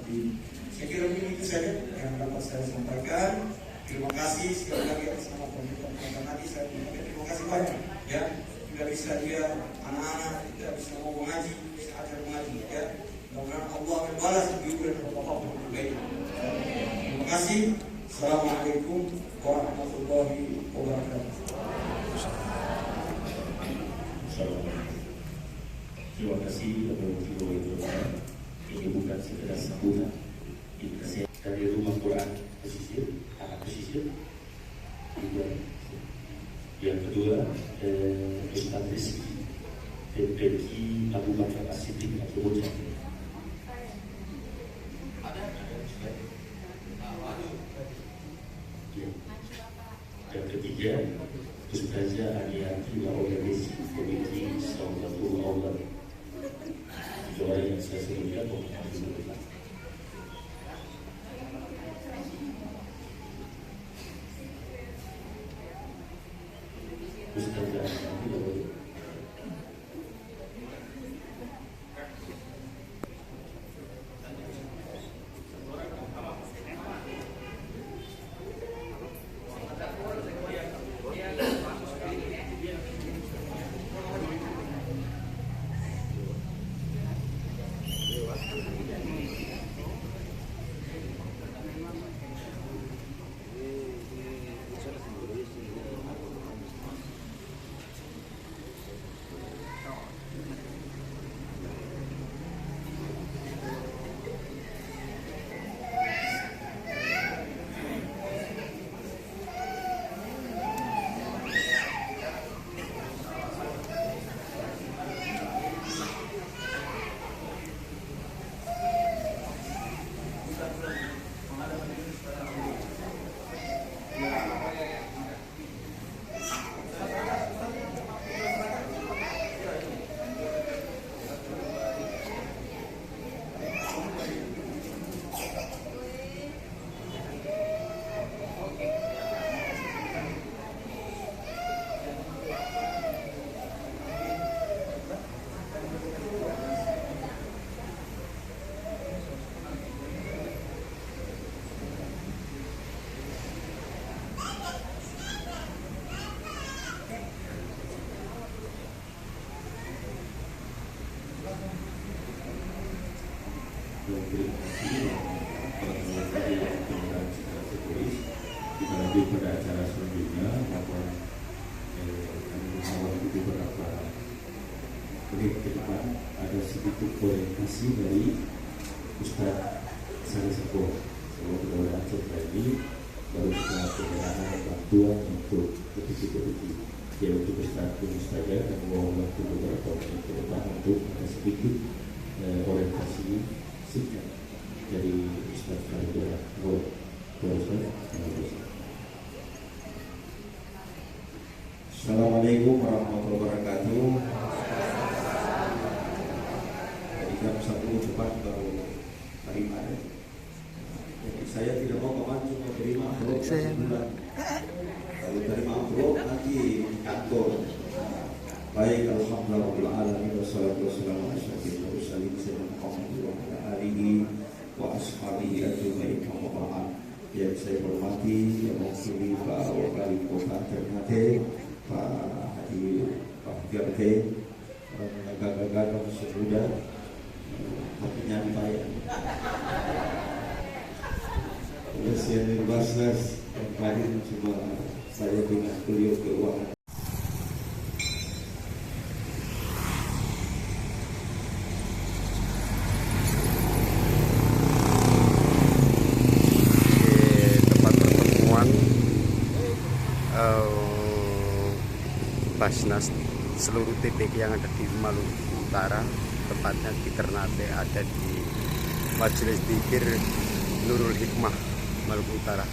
Tapi saya kira mungkin itu saja yang dapat saya sampaikan. Terima kasih sekali lagi atas nama pemerintah tadi. Saya terima kasih banyak ya. Tidak bisa dia anak-anak tidak bisa mau mengaji, bisa ajar mengaji ya. Mudah-mudahan Allah akan balas kebaikan bapak-bapak yang baik. Terima kasih. Assalamualaikum warahmatullahi wabarakatuh. Terima kasih Bapak Ibu ini bukan sekedar sambutan. Ini kasih dari Rumah Quran Pesisir, anak pesisir. Yang kedua, Ustaz Rizki PPI Abu Bakar As-Siddiq Abdul Mujahid. Yang ketiga, Ustazah Aniati Laoyadesi PPI Saudatul Aulad. Doa yang saya sebutkan Alhamdulillah. Ustazah Aniati Laoyadesi. Kita lanjut pada acara selanjutnya. Kami itu beberapa menit ke depan ada sedikit orientasi dari Ustaz Sari Sepo. Kalau mudah-mudahan setelah ini baru kita penyerahan bantuan untuk petisi-petisi yaitu Ustaz Ustazah dan mau waktu beberapa menit ke depan untuk ada sedikit orientasi singkat dari Ustaz Faridullah. Assalamualaikum warahmatullahi wabarakatuh. Jadi jam 1 cepat baru terima. Jadi saya tidak mau memancing mau terima amplop sebulan. Kalau terima amplop nanti di kantor. Baik, alhamdulillah alamin wassalatu wassalamu ala asyrofil mursalin sayyidina Muhammad wa ala alihi wa ashabihi ajmain. Yang saya hormati yang mewakili Pak Wakil Kota Ternate, Pak Haji Pak Gerte, gagah-gagah masih muda, hatinya dibayar. Presiden Basnas yang hadir cuma saya dengan beliau keuangan. Basnas seluruh TPK yang ada di Maluku Utara, tepatnya di Ternate, ada di Majelis Dzikir Nurul Hikmah Maluku Utara.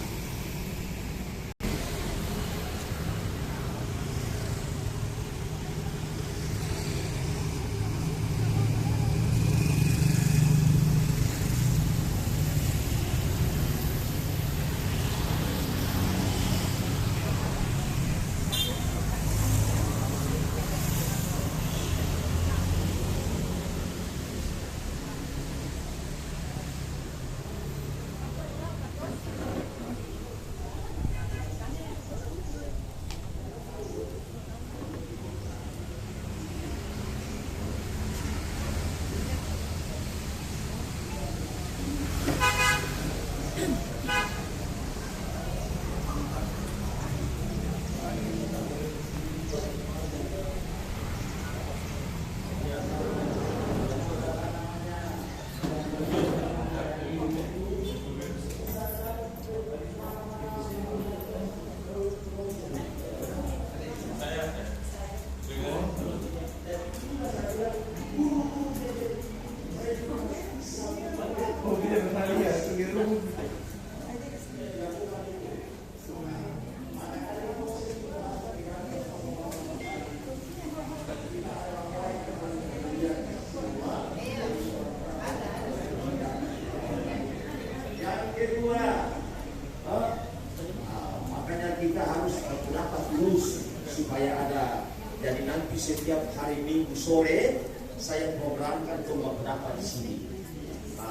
Makanya kita harus berpendapat terus supaya ada. Jadi nanti setiap hari Minggu sore saya programkan untuk berpendapat di sini.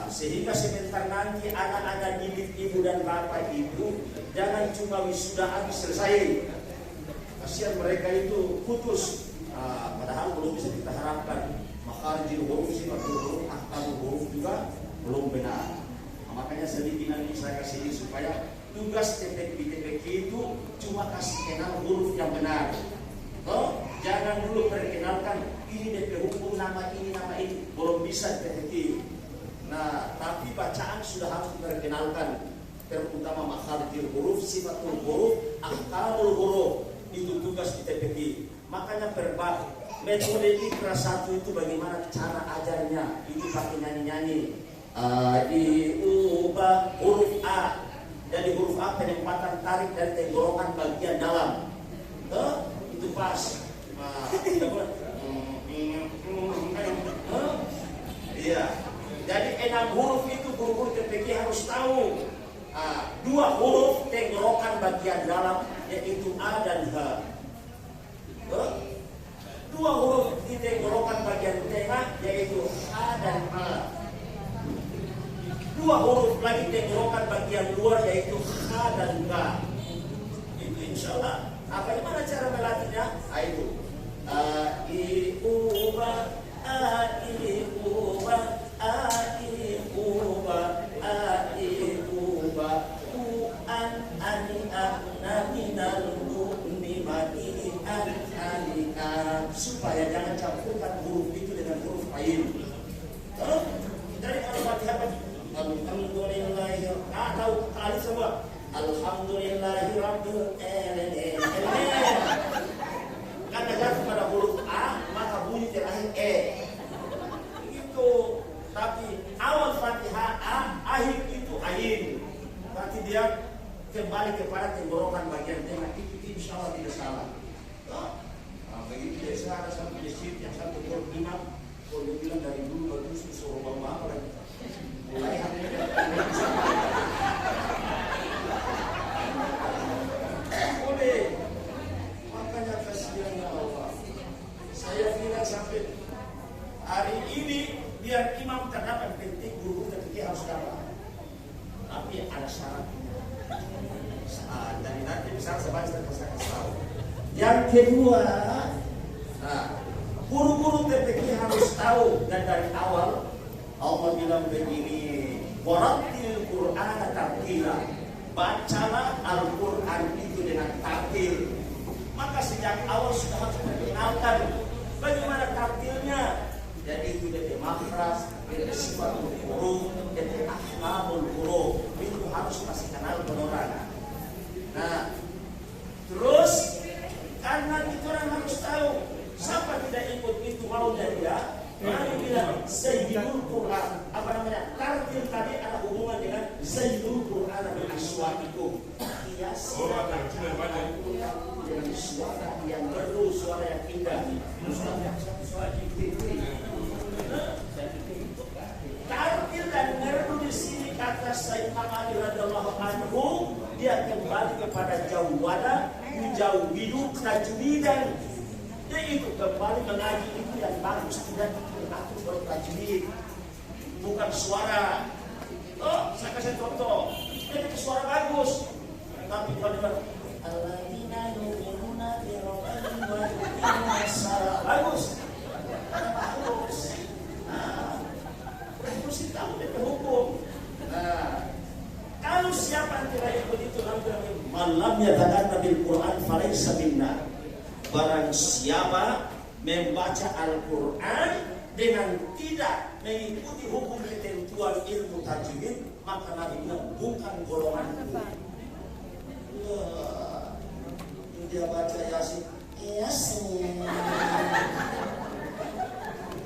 Sehingga sebentar nanti anak-anak didik ibu dan bapak ibu jangan cuma wisuda habis selesai. Kasihan mereka itu putus. Padahal belum bisa kita harapkan. Makharijul huruf, sifatul huruf, ahkamul huruf juga belum benar. Makanya sedikit nanti saya kasih ini supaya tugas TPK itu cuma kasih kenal huruf yang benar. Jangan dulu perkenalkan ini DP hukum nama ini belum bisa TPK. Nah, tapi bacaan sudah harus diperkenalkan, terutama makharijul huruf, sifatul huruf, ahkamul huruf, itu tugas di TPK. Makanya perbab metode Iqra 1 itu bagaimana cara ajarnya, itu pakai nyanyi-nyanyi. Diubah huruf A, jadi huruf A penempatan tarik dari tenggorokan bagian dalam, itu pas. Iya, jadi 6 huruf itu guru-guru TPK harus tahu. 2 huruf tenggorokan bagian dalam yaitu A dan H. 2 huruf di tenggorokan bagian tengah yaitu A dan A. 2 huruf lagi tenggorokan bagian luar yaitu H dan K. Itu insya Allah. Bagaimana cara melatihnya? Itu A-I-U-Ba, A-I-U-Ba, A-I-U-Ba, A-I-U-Ba, U-an, ani-a, naminal, nu-ni-mani, an-ani-a. Supaya jangan campurkan huruf itu dengan huruf lain. Dari Al-Fatihah Alhamdulillahi, tahu kali semua. Alhamdulillahi Rabbil Alamin. Karena jatuh pada huruf A, maka bunyi terakhir E. Itu. Tapi awal Fatihah A, akhir itu ain. Berarti dia kembali kepada tenggorokan bagian tengah. Itu insya Allah tidak salah. Begitu biasa ada satu masjid yang satu huruf imam. Kalau dia bilang dari dulu bagus suruh bawa lagi. Mulai boleh. Makanya kasihan ya Allah. Saya bilang sampai hari ini biar imam terdapat penting guru ketika harus dapat. Tapi ada syaratnya. Dan nanti bisa sebagai saya kasih tahu. Yang kedua, guru-guru TPK harus tahu dan dari awal Allah bilang begini, warattil Qur'ana tartila. Bacalah Al-Quran itu dengan tartil. Maka sejak awal sudah harus dikenalkan bagaimana tartilnya. Jadi itu dari makhraj, dari sifatul huruf, dari ahkamul huruf. Itu harus kasih kenal orang. Nah, terus karena itu orang harus tahu. Siapa tidak ikut itu mau dan dia. Mari bilang Sayyidul Quran. Apa namanya? Tartil tadi ada hubungan dengan Sayyidul Quran dan aswatikum. Ia silakan dengan suara yang merdu, suara yang indah. Tartil dan merdu di sini kata Sayyid Ali radhiyallahu anhu, dia kembali kepada jawada, yujawidu tajwidan. Dia itu kembali mengaji itu yang bagus, tidak diatur bertajwid, bukan suara. Saya kasih contoh, dia itu suara bagus, tapi kalau dia alladzina yu'minuna bi rabbihim wa yuqimuna shalah bagus. Mesti tahu dia hukum. Kalau siapa yang tidak ikut itu namanya malam yatakanna bil Quran falaysa minna. Barang siapa membaca Al-Quran dengan tidak mengikuti hukum ketentuan spiritual ilmu tajwid, maka Nabi bilang bukan golonganku. Dia baca Yasin, Yasin.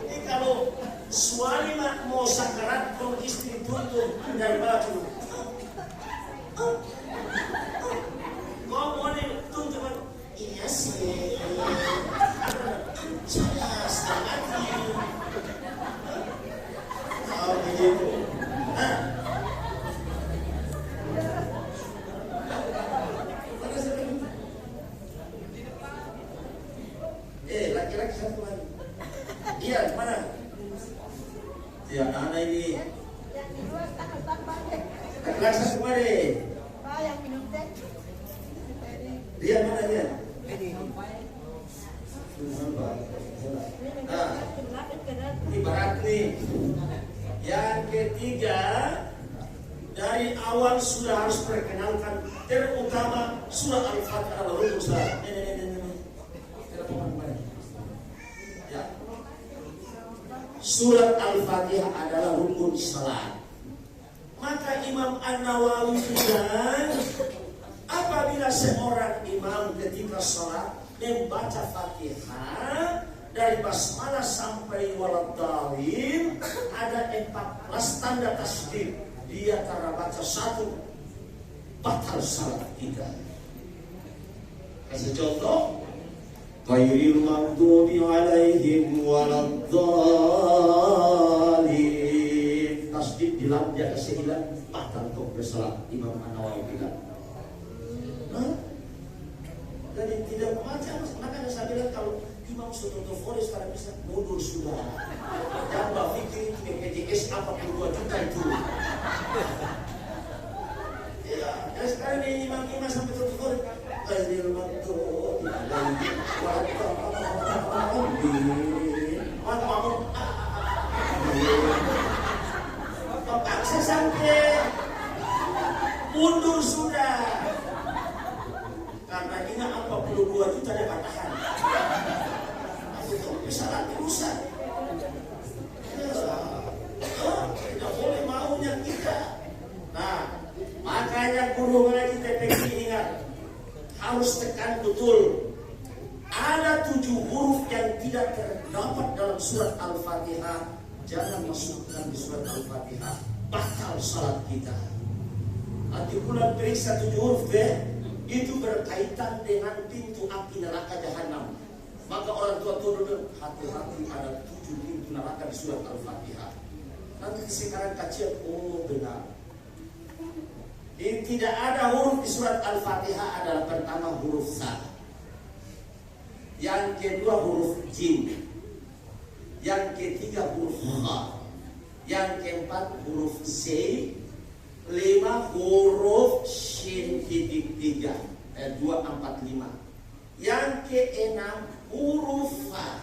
Ini kalau suami mau sakarat, kalau istri tuntun dari baju, kau mau tuntun, Yasin. Saya sangat begitu. Laki-laki satu lagi. Iya, mana? Ya, anak ini. Laki-laki satu mana? Dia mana dia? Nah, ibarat nih. Yang ketiga, dari awal sudah harus perkenalkan, terutama surah Al-Fatihah adalah rukun salat. Ya. Surat Al-Fatihah adalah rukun salat. Maka Imam An-Nawawi bilang, apabila seorang imam ketika salat membaca Fatihah dari basmalah sampai waladhdallin ada 14 tanda tasdid, dia karena baca satu batal salat kita. Kasih contoh, ghairil maghdubi alaihim waladhdallin, tasdid di lam dia kasih hilang, batal untuk bersalat. Imam An-Nawawi bilang. Jadi tidak membaca, makanya saya bilang kalau imam sudah terfonis karena bisa mundur sudah. Jangan berpikir itu BPJS 42 juta itu. Ya, sekarang ini imam sampai terfonis. Ghairil maghdubi alaihim waladhdallin. Paksa sampai mundur sudah. Karena ingat 42 juta dia katakan. Itu kesalahan rusak. Tidak boleh maunya kita. Nah, makanya guru ngaji TPQ ingat, harus tekan betul. Ada 7 huruf yang tidak terdapat dalam surat Al-Fatihah, jangan masukkan di surat Al-Fatihah, batal salat kita. Nanti bulan periksa 7 huruf itu berkaitan dengan pintu api neraka jahanam. Maka orang tua dulu hati-hati, ada 7 pintu neraka di surat Al-Fatihah. Nanti sekarang kajian, oh benar. Tidak ada huruf di surat Al-Fatihah adalah pertama huruf sa, yang kedua huruf jim, yang ketiga huruf ha, yang keempat huruf z, 5 huruf shin titik 3, 2, 4, 5. Yang keenam huruf fa,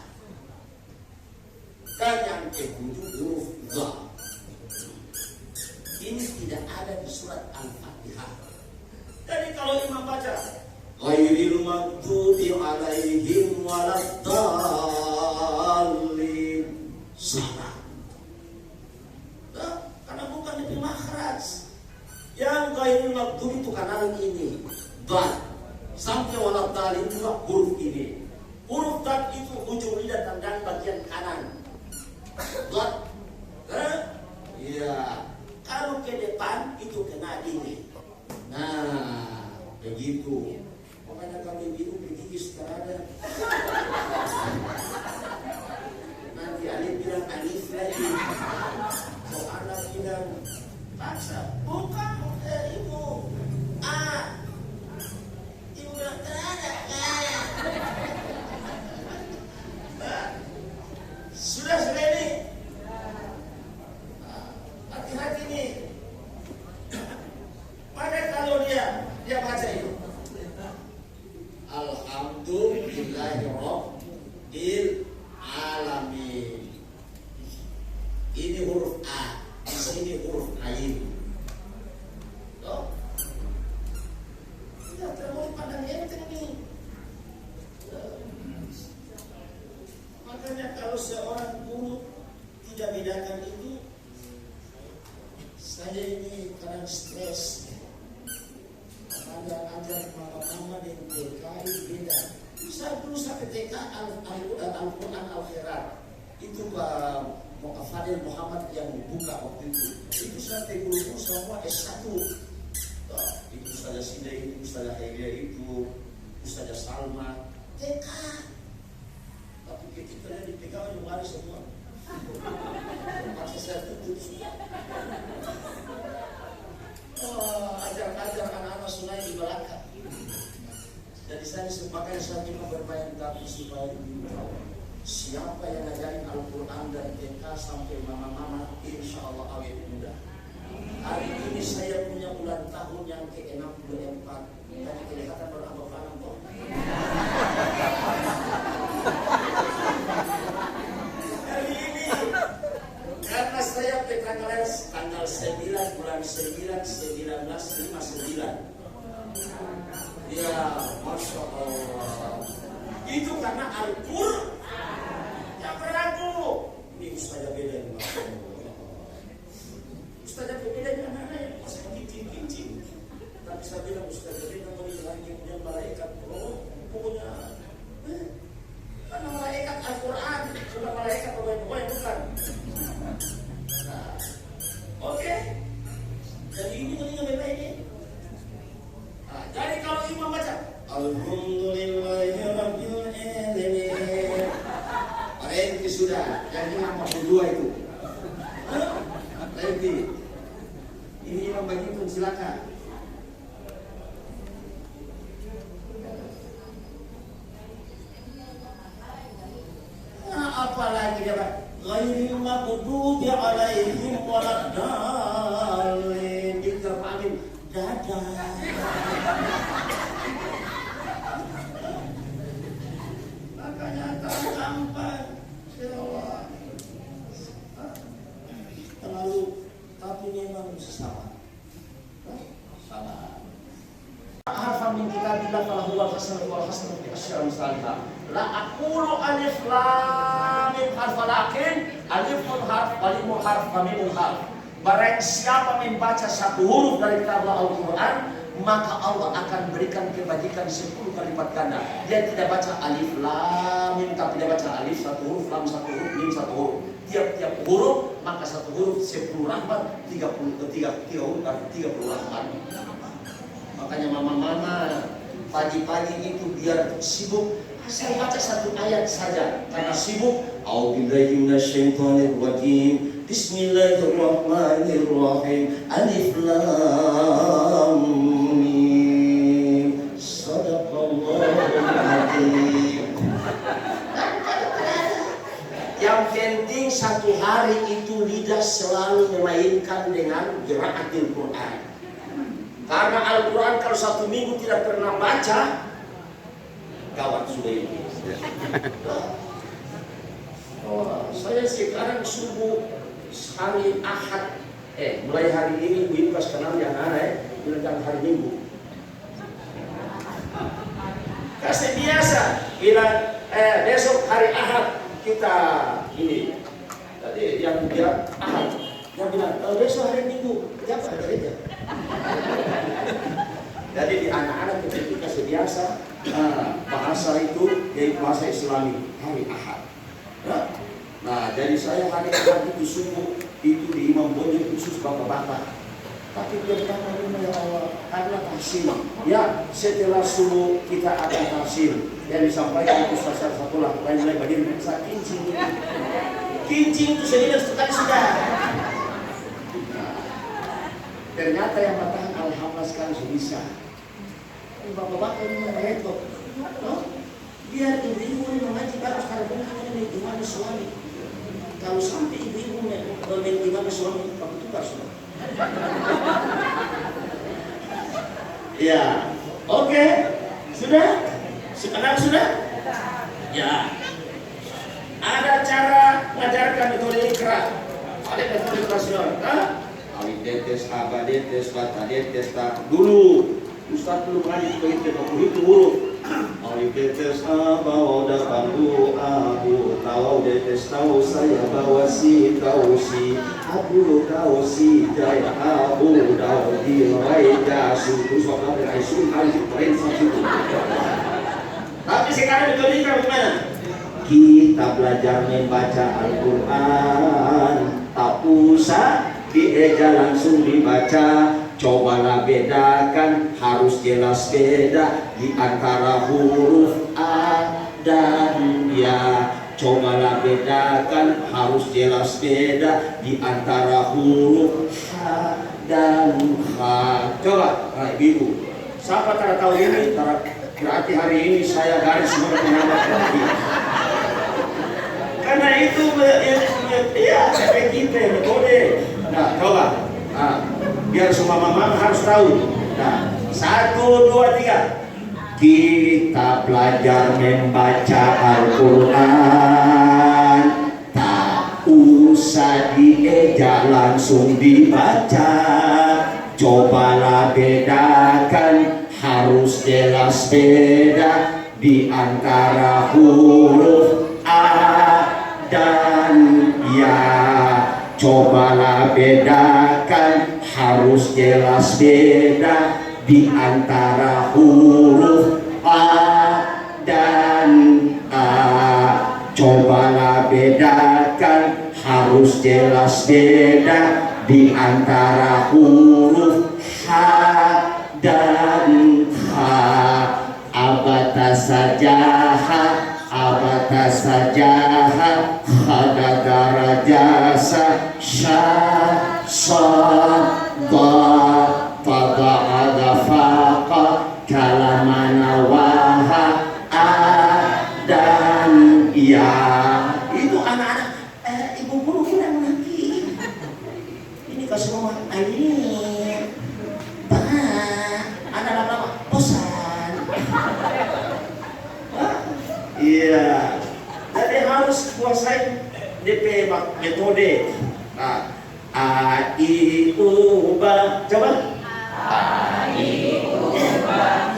dan yang ketujuh huruf dha. Ini tidak ada di surat Al-Fatihah. Jadi kalau imam baca ghairil maghdubi alaihim waladhdallin, salah. Karena bukan di makhraj. Yang ghairil maghdubi itu kanan ini, dal. Sampai waladhdallin juga huruf ini. Huruf dal itu ujung lidah dan bagian kanan. Dal. Iya. Kalau ke depan itu kena ini. Nah, begitu. Makanya kami minum begigis terada. Nanti Alif bilang Alif lagi. Kalau anak bilang paksa, bukan ibu. Ibu bilang terada. Sudah ini. Hati-hati nih. Maka kalau dia baca itu Alhamdulillahirabbil alamin. Ini huruf A, di sini huruf Ain. Toh? Tidak terlalu pandang enteng nih. Makanya kalau seorang guru tidak bedakan itu, Al-Quran Al-Khairat itu Pak Fadil Muhammad yang buka waktu itu sampai guru semua S1. Itu Ustazah Sida, itu Ustazah Helia, itu Ustazah Salma TK. Tapi ketika di TK yang lari semua. Masa saya tutup semua. Ajar anak-anak sunai di belakang. Jadi saya makanya saya cuma bermain tapi supaya tahu siapa yang ngajarin Al-Quran dari TK sampai mama-mama, insya Allah awet muda. Hari ini saya punya ulang tahun yang ke-64. Tadi kelihatan berapa kanan kok. Hari ini karena saya tanggal 9 bulan 9 1959. Ya, Masya Allah. Itu karena Al-Quran. Yang beraku. Ini Ustazah beda yang Ustazah beda yang anak-anak masih kincing. Tapi saya bilang Ustazah beda melihat kemudian malaikat. Pokoknya karena malaikat Al-Quran, bukan malaikat pemain-pemain, bukan. Nah, oke. Jadi ini mendingan beda ini. Nah, jadi kalau imam baca Alhamdulillahirabbil alamin. Berhenti sudah. Yang imam 42 itu. Berhenti. Ini imam bagi pun silakan. Nah, apalagi dia Pak? Ghairil maghdubi alaihim waladdallin. Kita pamin dadah. Makanya gampang. Ya Allah. Terlalu tapi memang salah. Salah. Harfa min kitabillah falahu wal hasanatu wal hasanatu bi asyri amsalha. La aqulu alif lam mim harf lakin alifun harf wa lim harf wa mim harf. Barang siapa membaca satu huruf dari kitab Al-Quran, maka Allah akan berikan kebajikan 10 kali lipat ganda. Dia tidak baca alif lam mim, tapi dia baca alif satu huruf, lam satu huruf, mim satu huruf. Tiap huruf maka satu huruf 10 rahmat, 30 rahmat. Makanya mama-mama pagi-pagi itu biar sibuk asal baca satu ayat saja karena sibuk. A'udzubillahi minasyaitonirrajim. Bismillahirrahmanirrahim. Alif lam mim. Shadaqallahul adzim. Yang penting satu hari itu lidah selalu memainkan dengan qiraatil Quran. Karena Al-Quran kalau satu minggu tidak pernah baca, gawat sudah ini. Saya sekarang subuh hari Ahad, mulai hari ini ibu pas kenal yang anak, bilang hari Minggu. Kasih biasa, bilang besok hari Ahad kita ini. Tadi yang bilang Ahad, yang bilang besok hari Minggu, siapa gereja? Jadi di anak-anak kita kasih biasa bahasa itu yaitu bahasa Islami hari Ahad. Nah, jadi saya hari Ahad itu subuh itu di Imam Bonjol khusus bapak-bapak. Tapi pertama ya Allah karena tafsir. Ya setelah subuh kita akan tafsir yang disampaikan itu Ustaz Fatullah mulai bagian bahasa kincing. Kincing itu segini sekali sudah. Ternyata yang matahan alhamdulillah sekarang sudah bisa. Bapak-bapak ini merepot. Biar ibu-ibu ini mengaji bagus kalau bukan ini gimana suami. Kalau sampai ibu-ibu main gimana suami, kamu tukar suami. Ya, oke, sudah. Sekarang sudah. Ya. Ada cara mengajarkan metode Iqra. Ada metode nasional. Alidetes, abadetes, batadetes, dulu. Ustaz belum ngaji begitu huruf. Alidetes, abawada, abu, tahu detes, tahu saya bawa si, tahu si, abu, tahu si, jaya, abu, tahu di, raja, suku, sokat, raisun, harus keren satu. Tapi sekarang metode Iqra gimana? kita belajar membaca Al-Quran, tak usah dieja langsung dibaca. Cobalah bedakan, harus jelas beda di antara huruf A dan Ya. Cobalah bedakan, harus jelas beda di antara huruf H dan H. Coba, ibu, siapa tak tahu ini? Berarti hari ini saya garis menambah lagi. Karena itu ya kita metode. Nah, coba. Nah, biar semua mama harus tahu. Nah, 1, 2, 3. Kita belajar membaca Al-Quran, tak usah dieja langsung dibaca. Cobalah bedakan, harus jelas beda di antara huruf A dan Ya. Cobalah bedakan, harus jelas beda di antara huruf A dan A. Cobalah bedakan, harus jelas beda di antara huruf H dan H. Abata sajaha, abata sajaha, hadagara jasa, sya, sa, da, tada, ada, faqa, kalamana, waha, a, dan ya. Itu anak-anak, ibu guru kurang lagi. Ini kasih ngomong, ini, anak-anak lama, bosan. Iya, jadi harus kuasai DP metode. Nah, A, I, U, Ba, coba. A, I, U, Ba.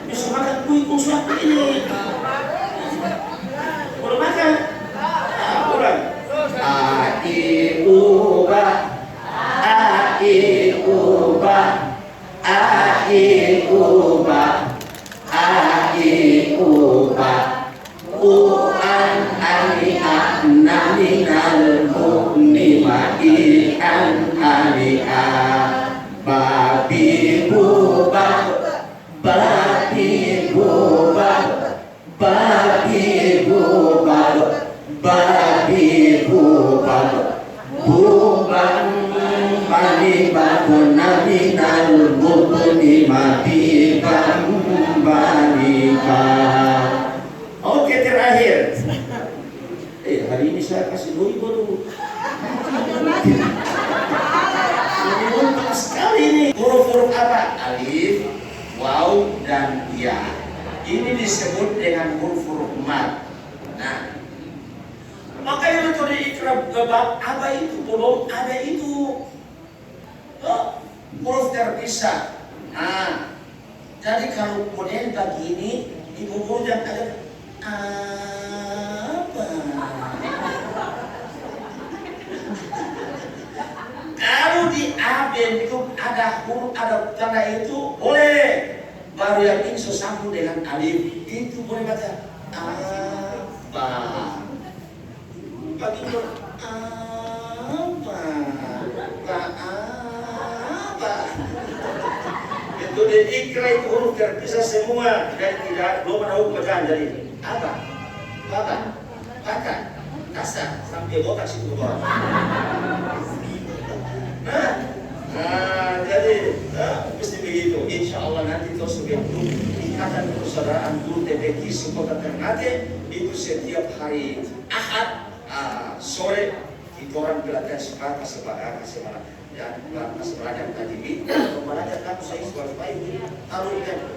Bisa makan kue kung suatu ini. Belum makan? Nah, kurang. A, I, U, Ba. A, I, U, Ba. A, I, U, Ba. A, I, U, Ba. U, an, ani, a, nani, nal, mu, ni, ma, i, an, ani, a. Babi, bu, ba. Babi, bu, ba. Babi, bu, ba. Babi, bu, ba. Buban, bani, babu, nani, nal, mu, ni, ma, bi, bam, bani, ba. Oke, terakhir. Hari ini saya kasih doi baru. Lebih untung sekali ini. Huruf-huruf apa? Alif, waw, dan ya. Ini disebut dengan huruf-huruf mad. Nah, makanya metode ikrab bab apa itu? Belum ada itu. Oh, huruf terpisah. Nah, jadi kalau model begini, ibu guru yang ada apa? Kalau di aben itu ada huruf, ada tanda itu boleh. Baru yang ini sambung dengan alif itu boleh baca apa? Bagi apa? Apa? Itu di ikra itu huruf terpisah semua dan belum ada huruf bacaan jadi apa? Bapak, kakak, kasar, sampai botak situ bawah. Jadi mesti begitu. Insya Allah nanti itu sebagai ikatan persaudaraan guru TPQ Sekota Ternate itu setiap hari Ahad sore kita orang belajar sepakat dan belajar tadi belajar kamu saya supaya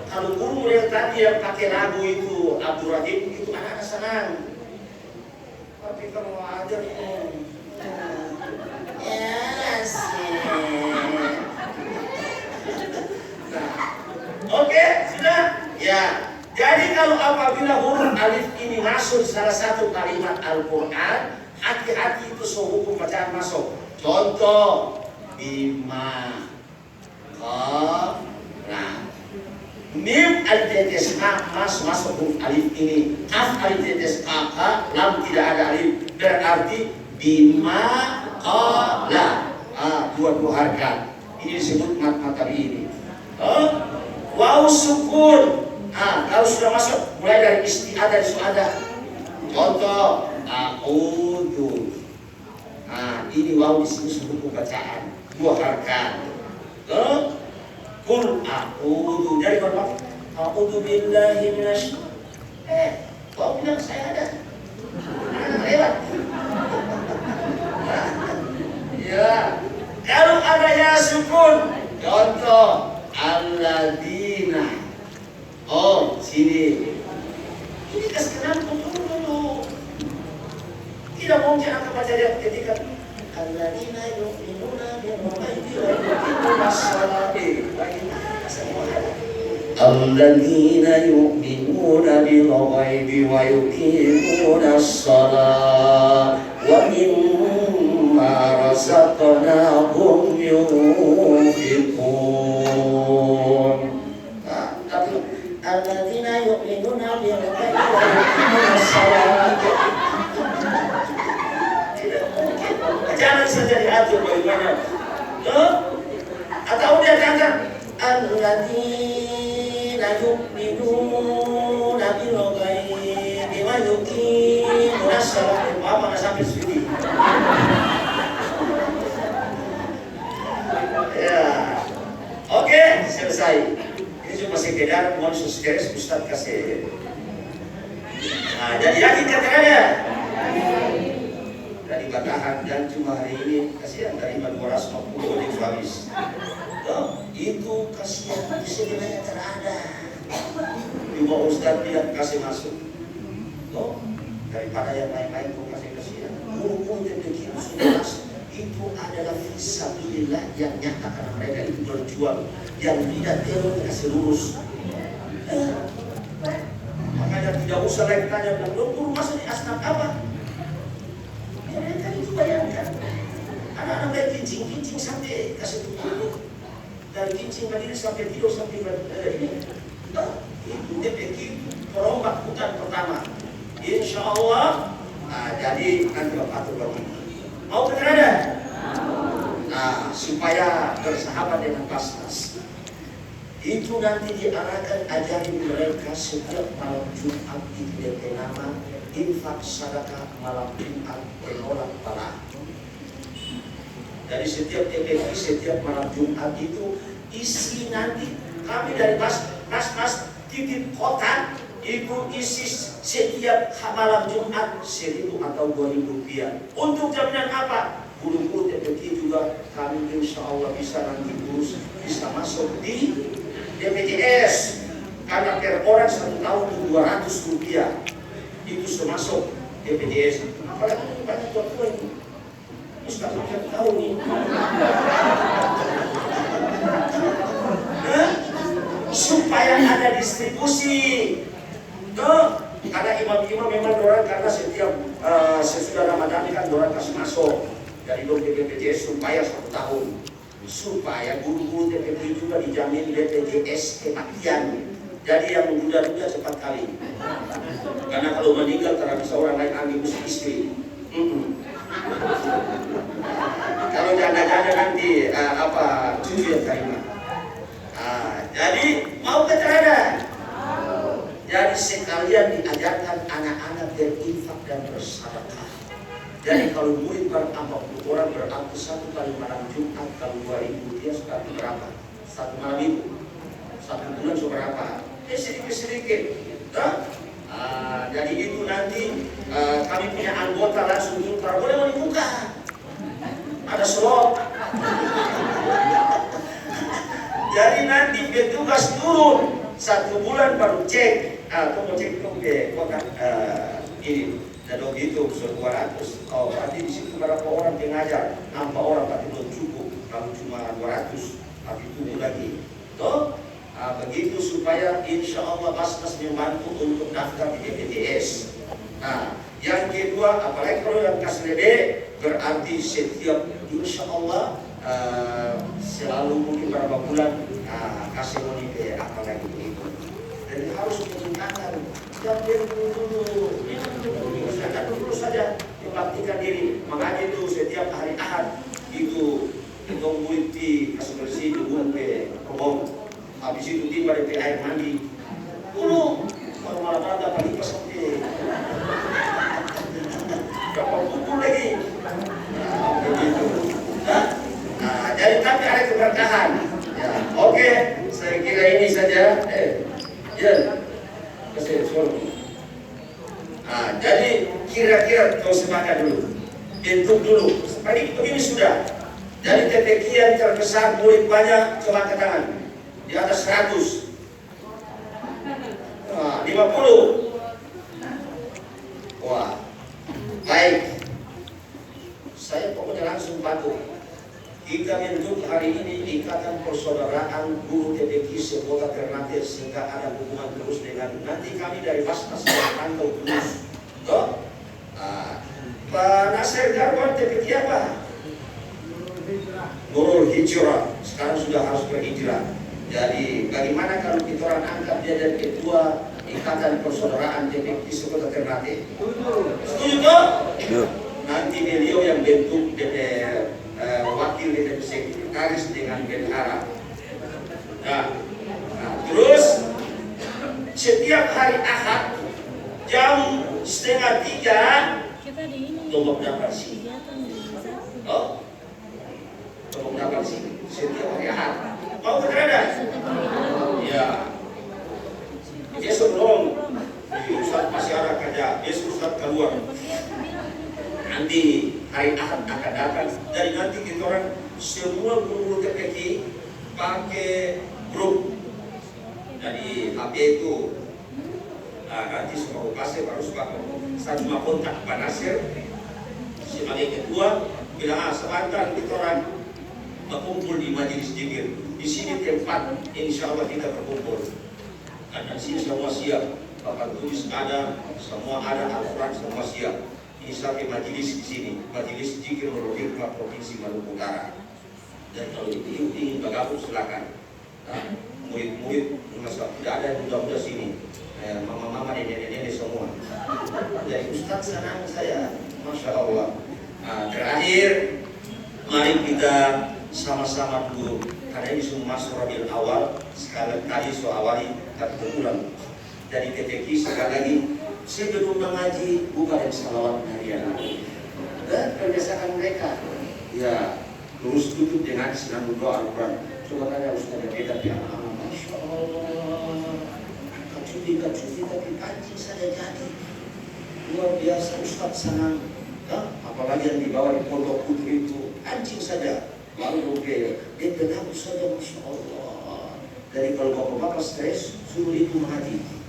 kalau guru yang tadi yang pakai lagu itu Abdul Rahim itu anak-anak senang, tapi kalau ajar yes. Oke, sudah? Ya. Jadi kalau apabila huruf alif ini masuk salah satu kalimat Al-Quran, hati-hati itu hukum bacaan masuk. Contoh, bima, qaf, lam. Mim alif tetes A masuk huruf alif ini. Kaf alif tetes A, lam tidak ada alif. Berarti bima qala. Dua harkat. Ini disebut mata ini. Waw sukun. Kalau sudah masuk mulai dari isti'adah dan su'adah. Contoh a'udhu. Ini waw di sini sebut bacaan. Dua harkat. Kul a'udhu dari korban a'udhu billahi minasy kau bilang saya ada lewat ya. Kalau ada ya sukun, contoh alladzina, sini ini kesekian dulu tidak mungkin akan baca dia ketika alladzina yu'minuna bil-ghaibi wa yuqimuna as-salati. Alladzina yu'minuna bil-ghaibi wa yuqimuna as-salati wa mimma razaqnahum yunfiqun. Alladzina yu'minuna bil-ghaibi wa yuqimuna as-salati. Jangan saja diatur bagaimana. Atau dia katakan alladzina yu'minuna bil ghaibi wa yuqimuna as-salata. Apa sampai sini? Ya. Oke, selesai. Ini cuma sekedar mohon suskeres Ustaz kasih. Jadi yakin katakannya. Dari Batahan dan cuma hari ini kasihan dari 250 di habis. Itu kasihan sebenarnya terada. Cuma Ustaz tidak kasih masuk. Daripada yang lain-lain itu kasih kasihan. Guru-guru yang begitu sudah itu adalah fisabilillah yang nyata karena mereka itu berjuang. Yang tidak terus dikasih lurus. Makanya tidak usah lagi tanya bilang, guru masuk di asnaf apa? Mereka itu bayangkan anak-anak dari kincing sampai kasih tutup, dari kincing berdiri sampai tidur sampai ini. Itu DPQ perombak hutan pertama. Insya Allah. Jadi nanti Bapak atur bagi. Mau ke Kanada? Supaya bersahabat dengan Basnas. Itu nanti diarahkan ajarin mereka setiap malam Jumat itu DP nama infak sedekah malam Jumat penolak bala. Dari setiap TPP setiap malam Jumat itu isi nanti kami dari Mas titip kotak itu isi setiap malam Jumat 1.000 atau 2.000 rupiah. Untuk jaminan apa? Guru-guru TPP juga kami insya Allah bisa nanti urus bisa masuk di BPJS karena per orang 1 tahun 200 rupiah. Itu termasuk BPJS. Apalagi banyak tua-tua ini. Ustaz tidak tahu nih. Supaya ada distribusi. Karena imam-imam memang orang karena setiap sesudah Ramadan kan orang kasih masuk dari BPJS supaya 1 tahun. Supaya guru-guru TPP juga dijamin BPJS kematian. Jadi yang menduda-duda cepat kali. Karena kalau meninggal karena bisa orang lain ambil mesti istri. Kalau janda-janda nanti cucu yang terima. Jadi mau ke Kanada? Jadi sekalian diajarkan anak-anak berinfak dan bersedekah. Jadi kalau murid ber-40 orang berarti 1 kali malam Jumat kalau 2.000 rupiah sekali berapa? 1 malam itu 1 bulan seberapa? Sedikit-sedikit. Jadi itu nanti kami punya anggota langsung minta boleh mau dibuka. Ada slot. Jadi nanti petugas turun 1 bulan baru cek. Kamu mau cek kotak ini. Dan begitu 200. Berarti di situ berapa orang pengajar? 4 orang berarti belum cukup. Kalau cuma 200, tapi tunggu lagi. Begitu supaya insya Allah Basnas membantu untuk daftar di BPJS. Yang kedua, apalagi kalau yang KSDB berarti setiap insya Allah selalu mungkin beberapa bulan kasih monite apa lagi begitu. Jadi harus menunjukkan yang dulu saja membaktikan diri mengaji itu setiap hari Ahad itu tunggu di kasih bersih dulu ke kebun. Habis itu tiba di air mandi dulu kalau malam ada pagi pas sampai berapa pukul lagi begitu. Jadi tapi ada keberkahan ya. Oke, saya kira ini saja ya kasih suara. Jadi kira-kira kau sepakat dulu bentuk dulu begini sudah. Jadi TPQ yang terbesar murid banyak coba angkat tangan di atas 100 50. Wah baik, saya pokoknya langsung patuh. Kita bentuk hari ini Ikatan Persaudaraan Guru TPQ Sekota Ternate sehingga ada hubungan terus dengan nanti kami dari Basnas yang pantau terus. Pak Nasir Garwan TPQ apa? Nurul Hijrah, sekarang sudah harus berhijrah. Jadi bagaimana kalau kita orang angkat dia jadi ketua Ikatan Persaudaraan TPQ Sekota Ternate? Setuju toh? Nanti beliau yang bentuk wakil DPP sekretaris dengan bendahara. Terus setiap hari Ahad jam 2:30 tombok dapat sih. Tombok dapat sih setiap hari Ahad. Mau berada? Ya. Besok dong. Ustaz masih ada kerja. Besok Ustaz keluar. Nanti hari Ahad akan datang. Jadi nanti kita orang semua guru TPQ pakai grup. Jadi HP itu nanti semua kasih harus pakai. Saya cuma kontak Pak Nasir sebagai ketua. Bilang sebentar kita orang berkumpul di majelis zikir. Di sini tempat insya Allah kita berkumpul. Karena di sini semua siap. Papan tulis ada, semua ada, Al-Quran semua siap. Ini sampai majelis di sini, majelis zikir Nurul Hikmah Provinsi Maluku Utara. Dan kalau ingin bergabung silakan. Murid-murid masa tidak ada yang muda-muda sini, mama-mama, nenek-nenek semua. Jadi Ustaz senang saya, masya Allah. Terakhir, mari kita sama-sama dulu. Karena ini semua masuk Rabiul Awal, sekali tadi awali tapi berulang. Dari TPQ sekali lagi. Saya belum mengaji bukan yang salawat harian dan kebiasaan mereka ya lurus tutup dengan senang doa Al-Quran. Coba tanya Ustaz beda anak-anak, masya Allah, cuti tapi anjing saja jadi luar biasa. Ustaz senang apalagi yang dibawa di pondok putri itu anjing saja lalu dia berlaku saja, masya Allah. Jadi kalau bapak-bapak stres suruh itu mengaji.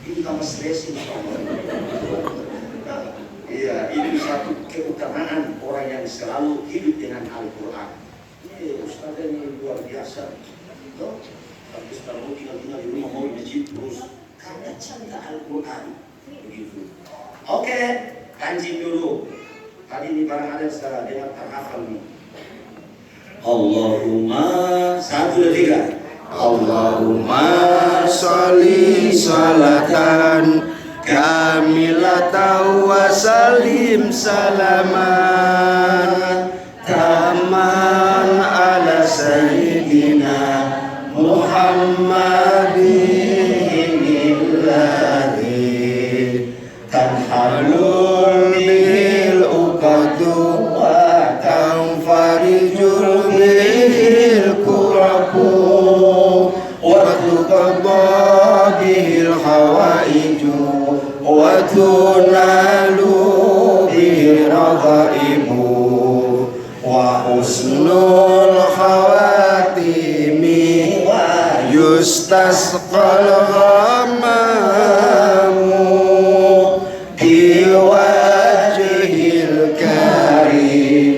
Itu tambah stres insya Allah. Iya, ini satu keutamaan orang yang selalu hidup dengan Al-Quran. Ini Ustaz ini luar biasa. Tapi sekarang tinggal di rumah mau di masjid terus karena cinta Al-Quran. Begitu. Oke, kanji dulu. Tadi ini barang ada secara dengan terhafal nih. Allahumma 1, 2, 3. Allahumma sholli sholatan kamilatan wa salim salaman taman ala sayyidina Muhammadin alladhi tanhalul bil uqadu wa tanfarijul bil kurabu وتقضى به الحوائج وتنال به الرغائب وحسن الخواتيم يستسقى الغمام بوجه الكريم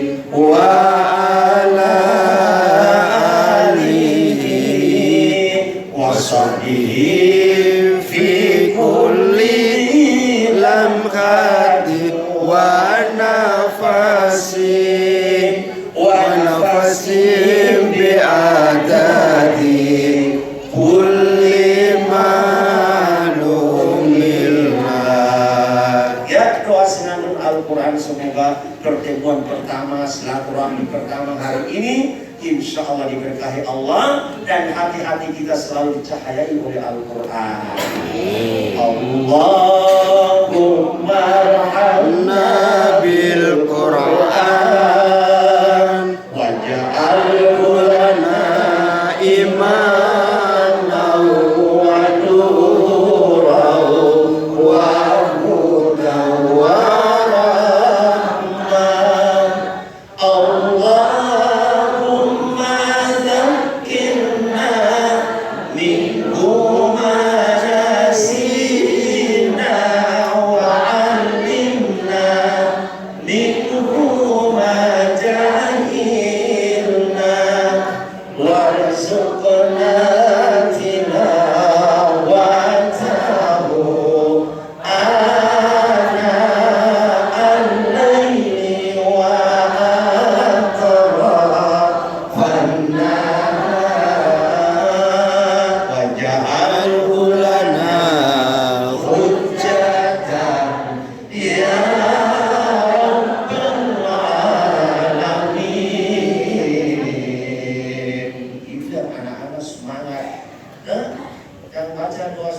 وصحبه في كل لمحة ونفس qasim bi adadi kulli malumillah. Ya, doa sinambung Al-Quran, semoga pertemuan pertama, silaturahmi pertama hari ini insya Allah diberkahi Allah dan hati-hati kita selalu dicahayai oleh Al-Quran. Allahumma arhamna bil Quran waj'alhu lana imaman wa nuran wa hudan wa rahmah. Allahumma zakkirna minhu ma nasina wa 'allimna minhu ma jahilna warzuqna tilawatahu ana al-laili wa atrafan nahar waj'alhu lana hujjatan ya rabbal alamin. Itu yang anak-anak semangat. Yang baca doa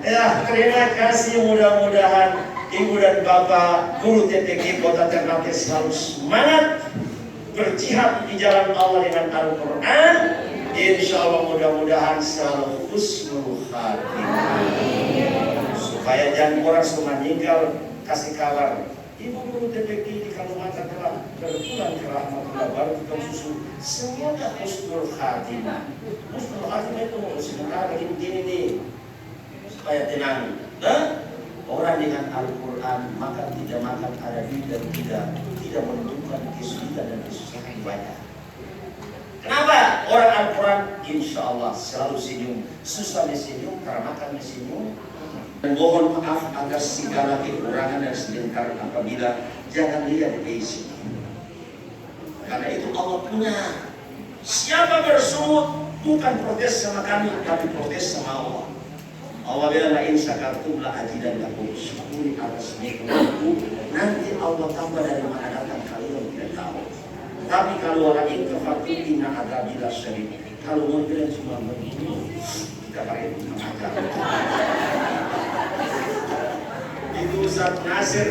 ya, terima kasih. Mudah-mudahan Ibu dan Bapak Guru TPQ Kota Ternate selalu semangat berjihad di jalan Allah dengan Al-Quran. Insya Allah mudah-mudahan selalu husnul khatimah. Supaya jangan orang semua meninggal kasih kabar, Ibu Guru TPQ di Kalimantan telah berpulang ke rahmatullah baru kita susu. Semoga husnul khatimah. Husnul khatimah itu sebentar lagi begini nih, supaya tenang. Orang dengan Al-Quran makan tidak makan ada duit dan tidak menentukan kesulitan dan kesusahan banyak. Kenapa? Orang Al-Quran insya Allah selalu senyum, susah senyum, karena makan senyum. Dan mohon maaf atas segala kekurangan dan sebentar apabila jangan lihat isi. Karena itu Allah punya. Siapa bersungut bukan protes sama kami, tapi protes sama Allah. Allah bilang la in syakartum la azidannakum. Syukuri atas nikmatku, nanti Allah tambah dari mana datang kalian tidak tahu. Tapi kalau la in kafartum inna adzabi lasyadid. Kalau mau kalian cuma begini, kita pakai mengajar. Itu Ustaz Nasir.